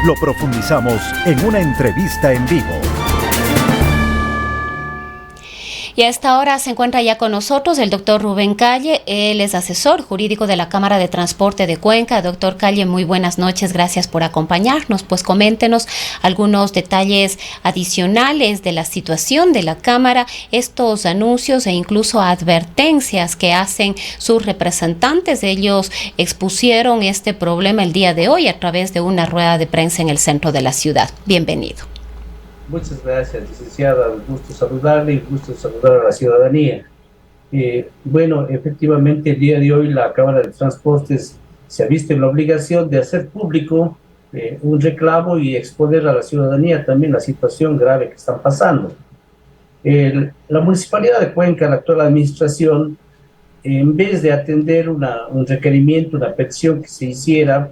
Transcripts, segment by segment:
Lo profundizamos en una entrevista en vivo. Y a esta hora se encuentra ya con nosotros el doctor Rubén Calle. Él es asesor jurídico de la Cámara de Transporte de Cuenca. Doctor Calle, muy buenas noches. Gracias por acompañarnos. Pues coméntenos algunos detalles adicionales de la situación de la Cámara, estos anuncios e incluso advertencias que hacen sus representantes. Ellos expusieron este problema el día de hoy a través de una rueda de prensa en el centro de la ciudad. Bienvenido. Muchas gracias, licenciada. Un gusto saludarle y un gusto saludar a la ciudadanía. Bueno, efectivamente, el día de hoy la Cámara de Transportes se ha visto en la obligación de hacer público un reclamo y exponer a la ciudadanía también la situación grave que están pasando. La Municipalidad de Cuenca, la actual administración, en vez de atender un requerimiento, una petición que se hiciera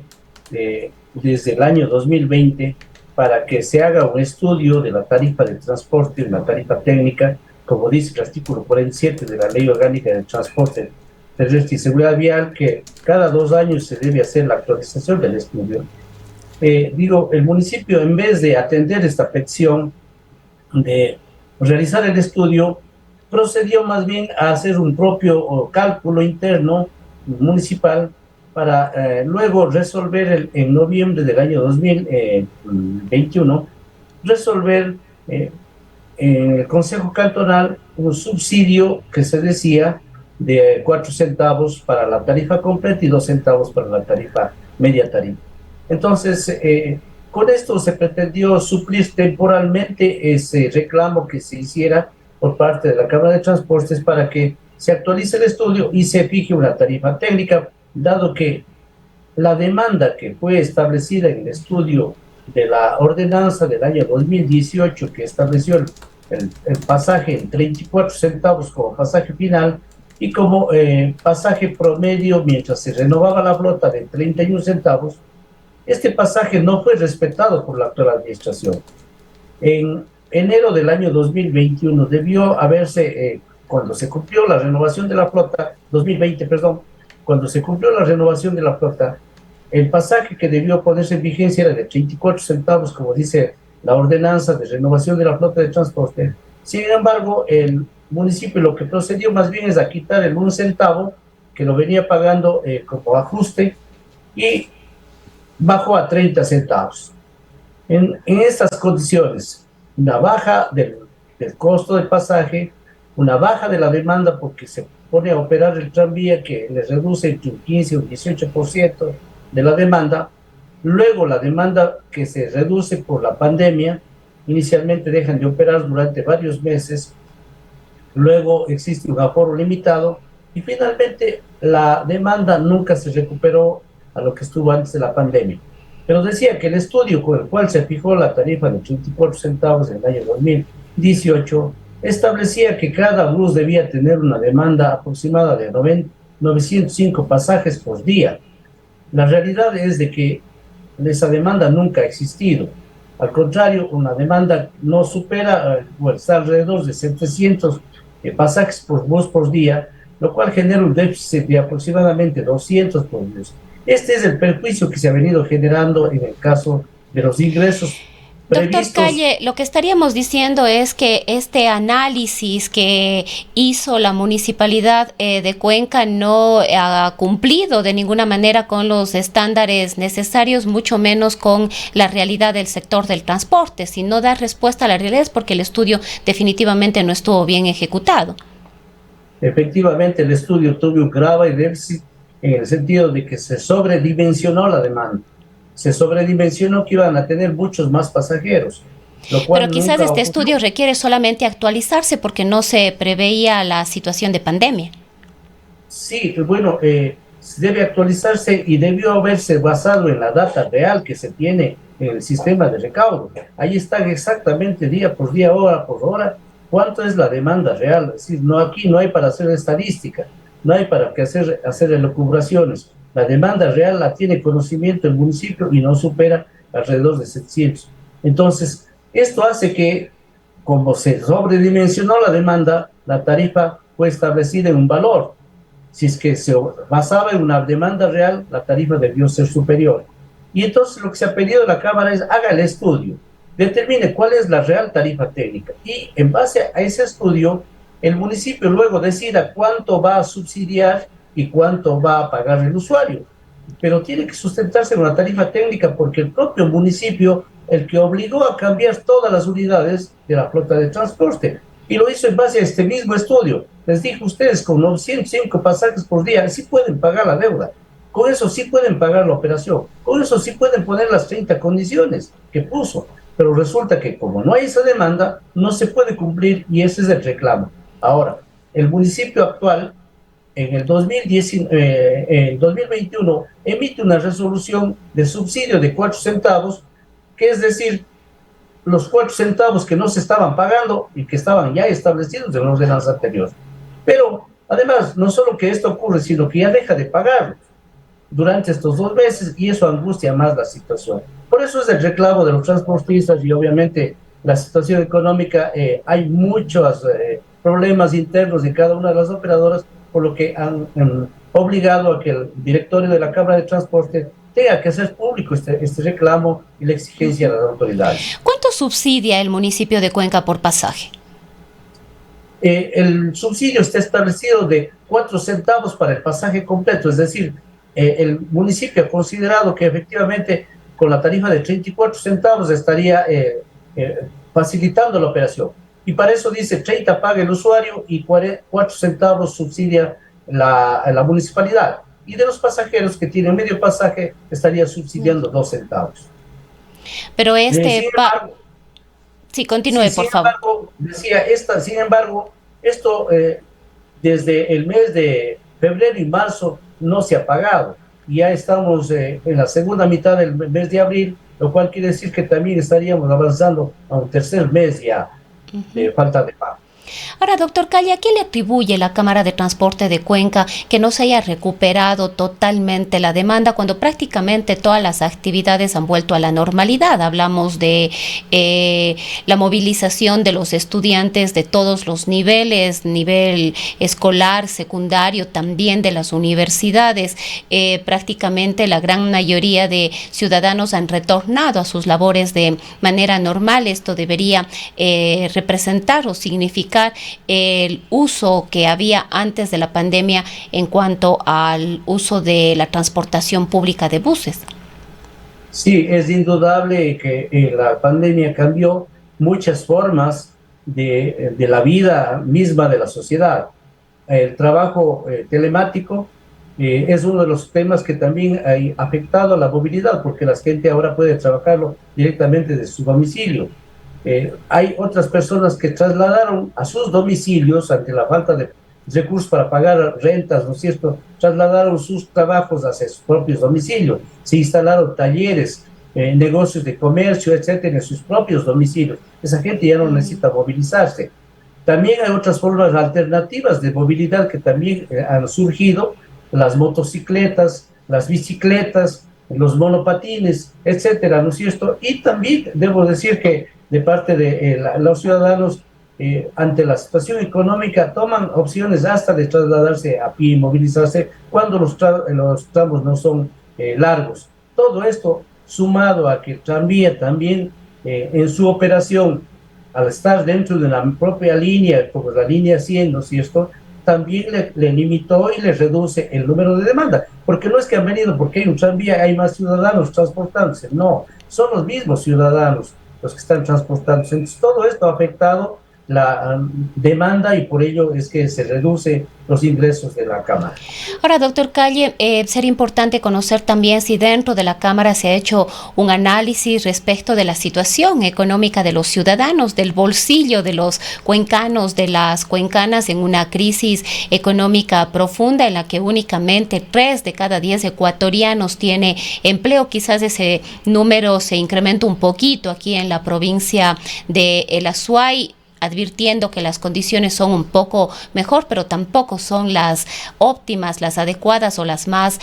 desde el año 2020, para que se haga un estudio de la tarifa de transporte, una tarifa técnica, como dice el artículo 47 de la Ley Orgánica de Transporte Terrestre y Seguridad Vial, que cada 2 años se debe hacer la actualización del estudio. El municipio, en vez de atender esta petición de realizar el estudio, procedió más bien a hacer un propio cálculo interno municipal para luego resolver en noviembre del año 2021, resolver en el Consejo Cantonal un subsidio que se decía de 4 centavos para la tarifa completa y 2 centavos para la tarifa media tarifa. Entonces, con esto se pretendió suplir temporalmente ese reclamo que se hiciera por parte de la Cámara de Transportes para que se actualice el estudio y se fije una tarifa técnica, dado que la demanda que fue establecida en el estudio de la ordenanza del año 2018, que estableció el pasaje en 34 centavos como pasaje final y como pasaje promedio mientras se renovaba la flota de 31 centavos, este pasaje no fue respetado por la actual administración. En enero del año 2021 debió haberse, cuando se cumplió la renovación de la flota, 2020, perdón, cuando se cumplió la renovación de la flota, el pasaje que debió ponerse en vigencia era de 34 centavos, como dice la ordenanza de renovación de la flota de transporte. Sin embargo, el municipio lo que procedió más bien es a quitar el 1 centavo que lo venía pagando como ajuste y bajó a 30 centavos. En estas condiciones, una baja del costo del pasaje, una baja de la demanda porque se pone a operar el tranvía que le reduce entre un 15 y un 18% de la demanda, luego la demanda que se reduce por la pandemia, inicialmente dejan de operar durante varios meses, luego existe un aforo limitado y finalmente la demanda nunca se recuperó a lo que estuvo antes de la pandemia. Pero decía que el estudio con el cual se fijó la tarifa de 34 centavos en el año 2018 establecía que cada bus debía tener una demanda aproximada de 905 pasajes por día. La realidad es de que esa demanda nunca ha existido. Al contrario, una demanda no supera, está alrededor de 700 pasajes por bus por día, lo cual genera un déficit de aproximadamente 200 por bus. Este es el perjuicio que se ha venido generando en el caso de los ingresos previstos. Doctor Calle, lo que estaríamos diciendo es que este análisis que hizo la Municipalidad de Cuenca no ha cumplido de ninguna manera con los estándares necesarios, mucho menos con la realidad del sector del transporte. Si no da respuesta a la realidad es porque el estudio definitivamente no estuvo bien ejecutado. Efectivamente, el estudio tuvo un grave déficit en el sentido de que se sobredimensionó la demanda. Se sobredimensionó que iban a tener muchos más pasajeros. Lo cual pero quizás este estudio requiere solamente actualizarse porque no se preveía la situación de pandemia. Sí, bueno, debe actualizarse y debió haberse basado en la data real que se tiene en el sistema de recaudo. Ahí están exactamente día por día, hora por hora, cuánto es la demanda real. Es decir, aquí no hay para hacer estadística, no hay para hacer elucubraciones. La demanda real la tiene conocimiento el municipio y no supera alrededor de 700. Entonces, esto hace que, como se sobredimensionó la demanda, la tarifa fue establecida en un valor. Si es que se basaba en una demanda real, la tarifa debió ser superior. Y entonces lo que se ha pedido a la Cámara es haga el estudio, determine cuál es la real tarifa técnica y en base a ese estudio el municipio luego decida cuánto va a subsidiar y cuánto va a pagar el usuario. Pero tiene que sustentarse en una tarifa técnica porque el propio municipio, el que obligó a cambiar todas las unidades de la flota de transporte, y lo hizo en base a este mismo estudio. Les dijo, ustedes con 905 pasajes por día sí pueden pagar la deuda, con eso sí pueden pagar la operación, con eso sí pueden poner las 30 condiciones que puso, pero resulta que como no hay esa demanda, no se puede cumplir y ese es el reclamo. Ahora, el municipio actual en el 2021 emite una resolución de subsidio de 4 centavos, que es decir, los 4 centavos que no se estaban pagando y que estaban ya establecidos en la ordenanza anterior. Pero además, no solo que esto ocurre, sino que ya deja de pagar durante estos 2 meses y eso angustia más la situación. Por eso es el reclamo de los transportistas y obviamente la situación económica, hay muchos problemas internos en cada una de las operadoras, por lo que han obligado a que el directorio de la Cámara de Transporte tenga que hacer público este reclamo y la exigencia de las autoridades. ¿Cuánto subsidia el municipio de Cuenca por pasaje? El subsidio está establecido de 4 centavos para el pasaje completo, es decir, el municipio ha considerado que efectivamente con la tarifa de 34 centavos estaría facilitando la operación. Y para eso dice 30 paga el usuario y 4 centavos subsidia la municipalidad. Y de los pasajeros que tienen medio pasaje estaría subsidiando 2 centavos. Pero sí, continúe, por favor. Sin embargo, esto desde el mes de febrero y marzo no se ha pagado. Ya estamos en la segunda mitad del mes de abril, lo cual quiere decir que también estaríamos avanzando a un tercer mes ya de falta de pago. Ahora, doctor Calle, ¿a qué le atribuye la Cámara de Transporte de Cuenca que no se haya recuperado totalmente la demanda cuando prácticamente todas las actividades han vuelto a la normalidad? Hablamos de la movilización de los estudiantes de todos los niveles, nivel escolar, secundario, también de las universidades. Prácticamente la gran mayoría de ciudadanos han retornado a sus labores de manera normal. Esto debería representar o significar el uso que había antes de la pandemia en cuanto al uso de la transportación pública de buses. Sí, es indudable que la pandemia cambió muchas formas de la vida misma de la sociedad. El trabajo telemático es uno de los temas que también ha afectado a la movilidad, porque la gente ahora puede trabajarlo directamente de su domicilio. Hay otras personas que trasladaron a sus domicilios ante la falta de recursos para pagar rentas, ¿no es cierto? Trasladaron sus trabajos hacia sus propios domicilios, se instalaron talleres, negocios de comercio, etcétera, en sus propios domicilios. Esa gente ya no necesita movilizarse. También hay otras formas alternativas de movilidad que también han surgido, las motocicletas, las bicicletas, los monopatines, etcétera, ¿no es cierto? Y también debo decir que de parte de los ciudadanos, ante la situación económica, toman opciones hasta de trasladarse a pie y movilizarse cuando los tramos no son largos. Todo esto sumado a que el tranvía también en su operación, al estar dentro de la propia línea, como la línea 100, ¿no es cierto?, también le limitó y le reduce el número de demanda, porque no es que han venido porque hay un tranvía, hay más ciudadanos transportándose, no, son los mismos ciudadanos los que están transportándose. Entonces, todo esto ha afectado la demanda y por ello es que se reduce los ingresos de la Cámara. Ahora, doctor Calle, sería importante conocer también si dentro de la Cámara se ha hecho un análisis respecto de la situación económica de los ciudadanos, del bolsillo de los cuencanos, de las cuencanas en una crisis económica profunda en la que únicamente 3 de cada 10 ecuatorianos tiene empleo. Quizás ese número se incrementa un poquito aquí en la provincia de El Azuay, advirtiendo que las condiciones son un poco mejor, pero tampoco son las óptimas, las adecuadas o las más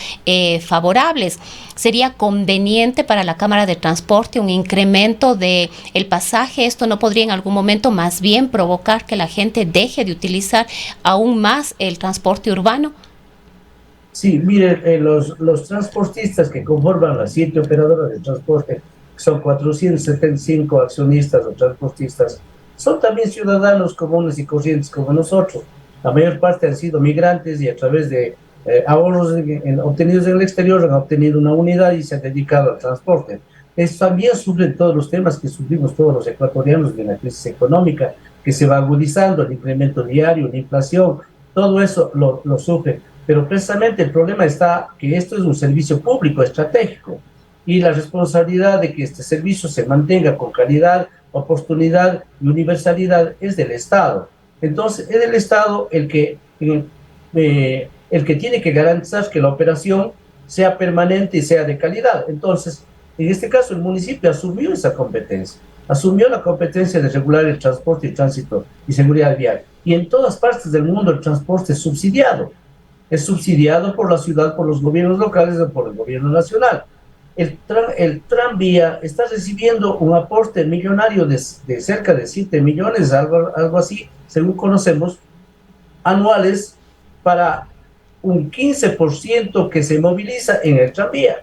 favorables. ¿Sería conveniente para la Cámara de Transporte un incremento del pasaje? ¿Esto no podría en algún momento más bien provocar que la gente deje de utilizar aún más el transporte urbano? Sí, mire, los transportistas que conforman las 7 operadoras de transporte, que son 475 accionistas o transportistas, son también ciudadanos comunes y corrientes como nosotros. La mayor parte han sido migrantes y a través de ahorros obtenidos en el exterior han obtenido una unidad y se han dedicado al transporte. También sufren todos los temas que sufrimos todos los ecuatorianos de la crisis económica, que se va agudizando, el incremento diario, la inflación, todo eso lo sufren. Pero precisamente el problema está que esto es un servicio público estratégico y la responsabilidad de que este servicio se mantenga con calidad, oportunidad y universalidad es del Estado. Entonces, es el Estado el que tiene que garantizar que la operación sea permanente y sea de calidad. Entonces, en este caso, el municipio asumió esa competencia, asumió la competencia de regular el transporte y tránsito y seguridad vial. Y en todas partes del mundo el transporte es subsidiado por la ciudad, por los gobiernos locales o por el gobierno nacional. El tranvía está recibiendo un aporte millonario de cerca de 7 millones, algo así, según conocemos, anuales para un 15% que se moviliza en el tranvía.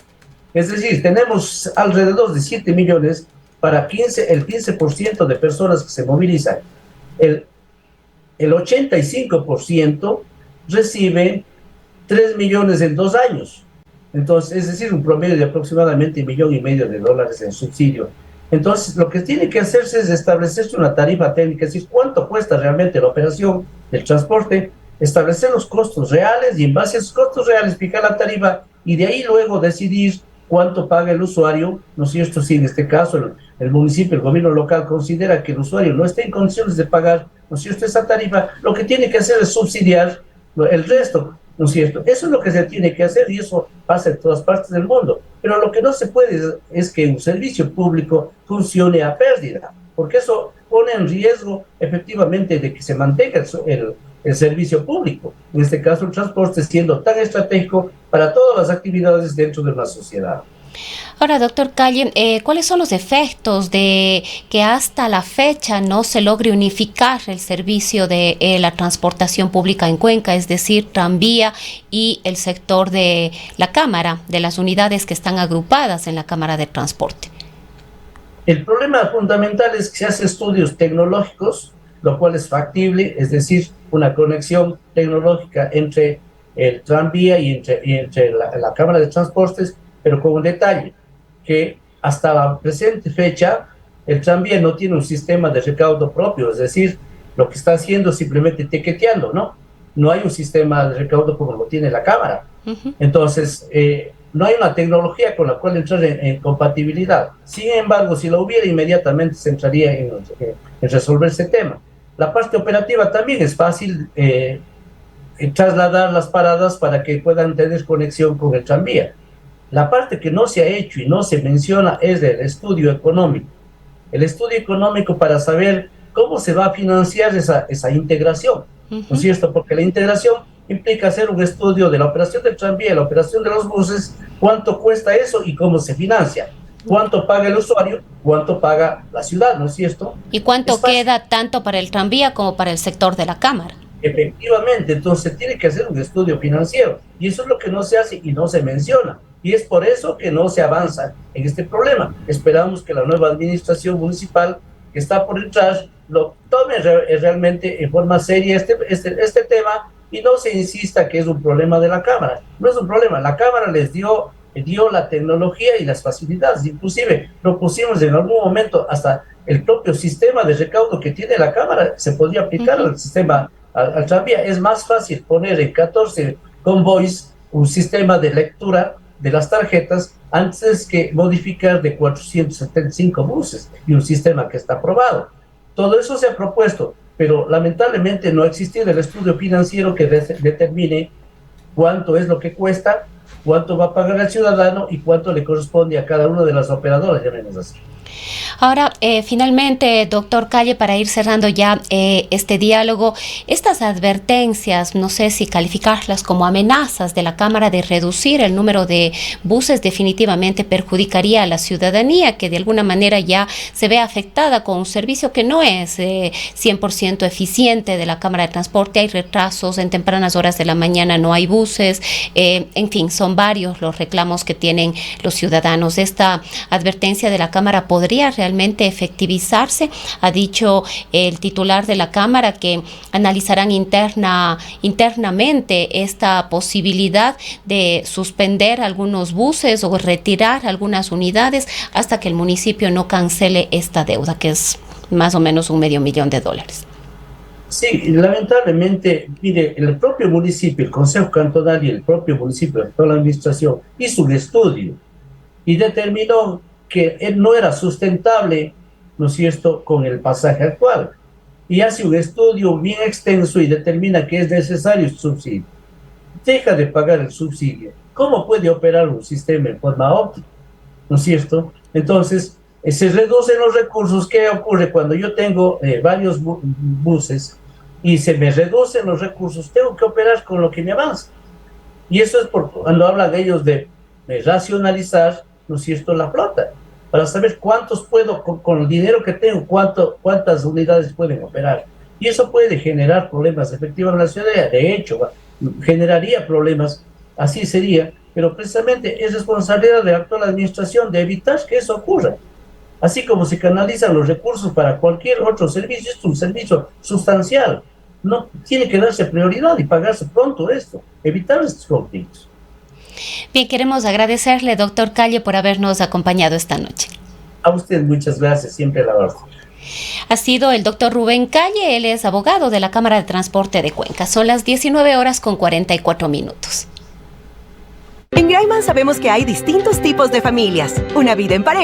Es decir, tenemos alrededor de 7 millones para el 15% de personas que se movilizan. El 85% reciben 3 millones en 2 años. Entonces, es decir, un promedio de aproximadamente $1,500,000 en subsidio. Entonces, lo que tiene que hacerse es establecerse una tarifa técnica, es decir, cuánto cuesta realmente la operación del transporte, establecer los costos reales y en base a esos costos reales fijar la tarifa y de ahí luego decidir cuánto paga el usuario, ¿no es cierto? Si en este caso el municipio, el gobierno local considera que el usuario no está en condiciones de pagar, ¿no es cierto?, esa tarifa, lo que tiene que hacer es subsidiar el resto, ¿no es cierto? Eso es lo que se tiene que hacer y eso pasa en todas partes del mundo. Pero lo que no se puede es que un servicio público funcione a pérdida, porque eso pone en riesgo efectivamente de que se mantenga el servicio público, en este caso el transporte siendo tan estratégico para todas las actividades dentro de una sociedad. Ahora, doctor Calle, ¿cuáles son los efectos de que hasta la fecha no se logre unificar el servicio de la transportación pública en Cuenca, es decir, tranvía y el sector de la Cámara, de las unidades que están agrupadas en la Cámara de Transporte? El problema fundamental es que se hacen estudios tecnológicos, lo cual es factible, es decir, una conexión tecnológica entre el tranvía y entre la Cámara de Transportes, pero con un detalle, que hasta la presente fecha el tranvía no tiene un sistema de recaudo propio, es decir, lo que está haciendo es simplemente tiqueteando, ¿no? No hay un sistema de recaudo como lo tiene la Cámara. Entonces, no hay una tecnología con la cual entrar en compatibilidad. Sin embargo, si lo hubiera, inmediatamente se entraría en resolver ese tema. La parte operativa también es fácil trasladar las paradas para que puedan tener conexión con el tranvía. La parte que no se ha hecho y no se menciona es el estudio económico. El estudio económico para saber cómo se va a financiar esa integración, ¿no es cierto? Porque la integración implica hacer un estudio de la operación del tranvía, la operación de los buses, cuánto cuesta eso y cómo se financia. Cuánto paga el usuario, cuánto paga la ciudad, ¿no es cierto? ¿Y cuánto queda tanto para el tranvía como para el sector de la Cámara? Efectivamente, entonces tiene que hacer un estudio financiero y eso es lo que no se hace y no se menciona y es por eso que no se avanza en este problema. Esperamos que la nueva administración municipal que está por entrar lo tome realmente en forma seria este tema y no se insista que es un problema de la Cámara. No es un problema, la Cámara les dio la tecnología y las facilidades, inclusive propusimos en algún momento hasta el propio sistema de recaudo que tiene la Cámara se podría aplicar al sistema, al tranvía. Es más fácil poner en 14 convoys un sistema de lectura de las tarjetas antes que modificar de 475 buses y un sistema que está aprobado. Todo eso se ha propuesto, pero lamentablemente no ha existido el estudio financiero que determine cuánto es lo que cuesta cuánto va a pagar el ciudadano y cuánto le corresponde a cada una de las operadoras, llamemos así. Ahora, finalmente, doctor Calle, para ir cerrando ya este diálogo, estas advertencias, no sé si calificarlas como amenazas de la Cámara de reducir el número de buses, definitivamente perjudicaría a la ciudadanía, que de alguna manera ya se ve afectada con un servicio que no es 100% eficiente de la Cámara de Transporte. Hay retrasos, en tempranas horas de la mañana no hay buses, en fin, son varios los reclamos que tienen los ciudadanos. Esta advertencia de la Cámara podría realmente efectivizarse. Ha dicho el titular de la Cámara que analizarán internamente esta posibilidad de suspender algunos buses o retirar algunas unidades hasta que el municipio no cancele esta deuda, que es más o menos $500,000. Sí, lamentablemente, mire, el propio municipio, el Consejo Cantonal y el propio municipio, toda la administración, hizo un estudio y determinó que no era sustentable, ¿no es cierto?, con el pasaje actual. Y hace un estudio bien extenso y determina que es necesario el subsidio. Deja de pagar el subsidio. ¿Cómo puede operar un sistema en forma óptima? ¿No es cierto? Entonces, se reducen los recursos. ¿Qué ocurre cuando yo tengo varios buses y se me reducen los recursos? Tengo que operar con lo que me avanza. Y eso es cuando hablan ellos de racionalizar, ¿no es cierto?, la flota, para saber cuántos puedo, con el dinero que tengo, cuántas unidades pueden operar. Y eso puede generar problemas efectivamente en la ciudad. De hecho, generaría problemas, así sería, pero precisamente es responsabilidad de la actual administración de evitar que eso ocurra. Así como se canalizan los recursos para cualquier otro servicio, es un servicio sustancial. No tiene que darse prioridad y pagarse pronto esto, evitar estos conflictos. Bien, queremos agradecerle, doctor Calle, por habernos acompañado esta noche. A usted muchas gracias, siempre a la orden. Ha sido el doctor Rubén Calle, él es abogado de la Cámara de Transporte de Cuenca. Son las 19:44. En Graiman sabemos que hay distintos tipos de familias. Una vida en pareja